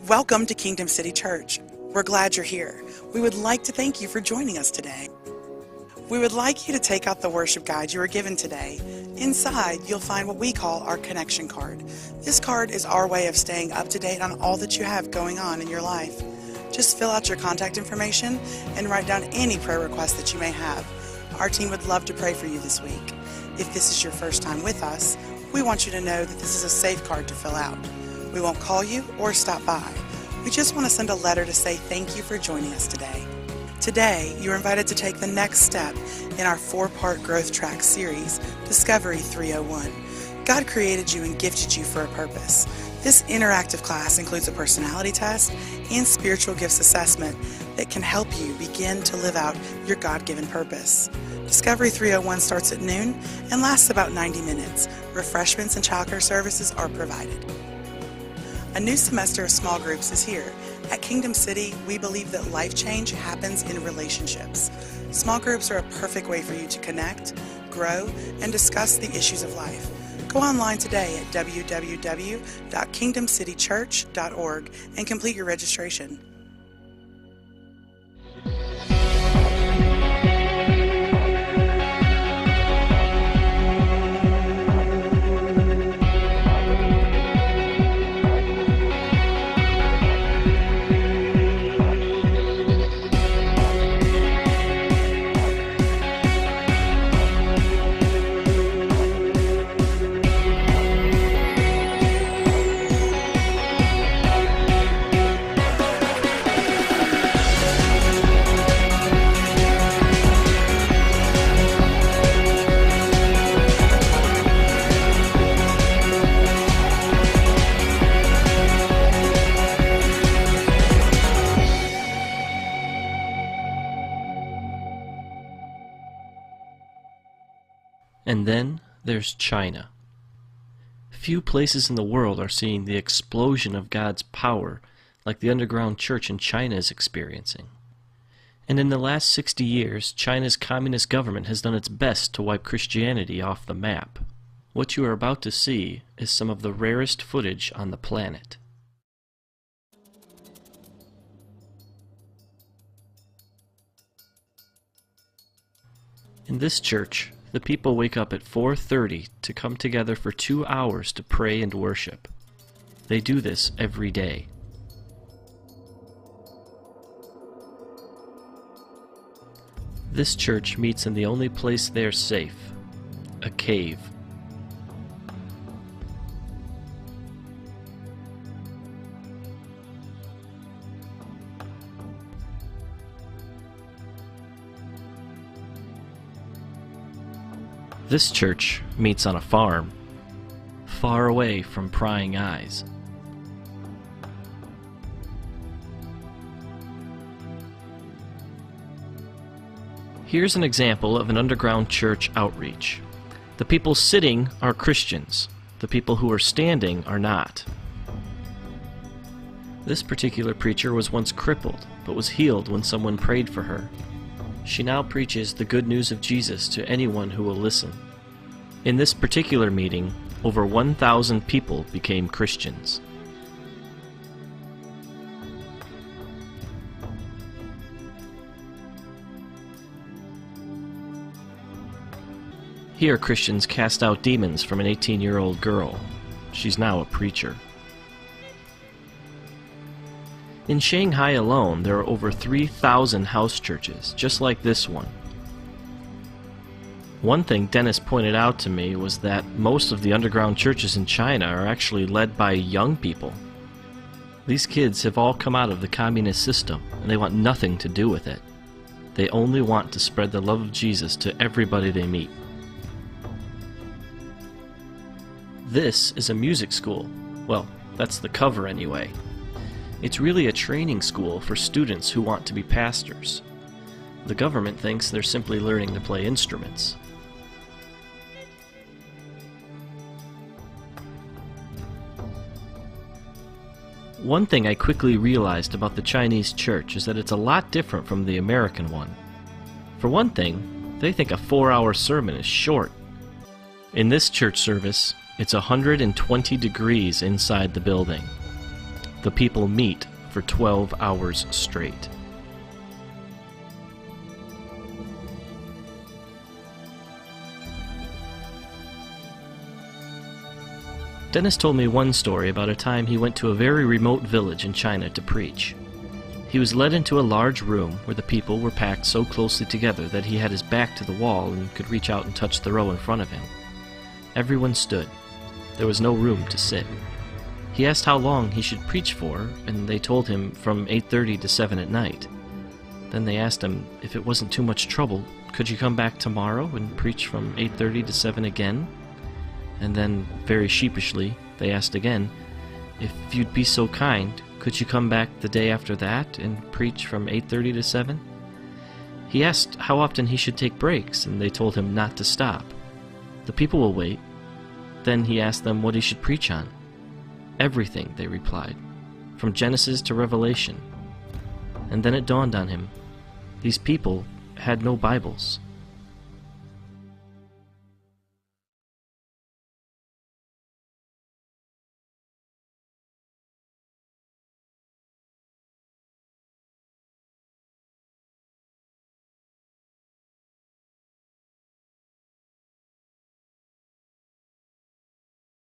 Welcome to Kingdom City Church. We're glad you're here. We would like to thank you for joining us today. We would like you to take out the worship guide you were given today. Inside, you'll find what we call our connection card. This card is our way of staying up to date on all that you have going on in your life. Just fill out your contact information and write down any prayer requests that you may have. Our team would love to pray for you this week. If this is your first time with us, we want you to know that this is a safe card to fill out. We won't call you or stop by. We just want to send a letter to say thank you for joining us today. Today, you're invited to take the next step in our 4-part growth track series, Discovery 301. God created you and gifted you for a purpose. This interactive class includes a personality test and spiritual gifts assessment that can help you begin to live out your God-given purpose. Discovery 301 starts at noon and lasts about 90 minutes. Refreshments and childcare services are provided. A new semester of small groups is here. At Kingdom City, we believe that life change happens in relationships. Small groups are a perfect way for you to connect, grow, and discuss the issues of life. Go online today at www.kingdomcitychurch.org and complete your registration. And then there's China. Few places in the world are seeing the explosion of God's power like the underground church in China is experiencing. And in the last 60 years, China's communist government has done its best to wipe Christianity off the map. What you are about to see is some of the rarest footage on the planet. In this church, the people wake up at 4:30 to come together for 2 hours to pray and worship. They do this every day. This church meets in the only place they're safe, a cave. This church meets on a farm, far away from prying eyes. Here's an example of an underground church outreach. The people sitting are Christians. The people who are standing are not. This particular preacher was once crippled, but was healed when someone prayed for her. She now preaches the good news of Jesus to anyone who will listen. In this particular meeting, over 1,000 people became Christians. Here, Christians cast out demons from an 18-year-old girl. She's now a preacher. In Shanghai alone, there are over 3,000 house churches, just like this one. One thing Dennis pointed out to me was that most of the underground churches in China are actually led by young people. These kids have all come out of the communist system, and they want nothing to do with it. They only want to spread the love of Jesus to everybody they meet. This is a music school. Well, that's the cover anyway. It's really a training school for students who want to be pastors. The government thinks they're simply learning to play instruments. One thing I quickly realized about the Chinese church is that it's a lot different from the American one. For one thing, they think a 4-hour sermon is short. In this church service, it's 120 degrees inside the building. The people meet for 12 hours straight. Dennis told me one story about a time he went to a very remote village in China to preach. He was led into a large room where the people were packed so closely together that he had his back to the wall and could reach out and touch the row in front of him. Everyone stood. There was no room to sit. He asked how long he should preach for, and they told him from 8:30 to 7 at night. Then they asked him if it wasn't too much trouble, could you come back tomorrow and preach from 8:30 to 7 again? And then, very sheepishly, they asked again, if you'd be so kind, could you come back the day after that and preach from 8:30 to 7? He asked how often he should take breaks, and they told him not to stop. The people will wait. Then he asked them what he should preach on. Everything, they replied, from Genesis to Revelation. And then it dawned on him, these people had no Bibles.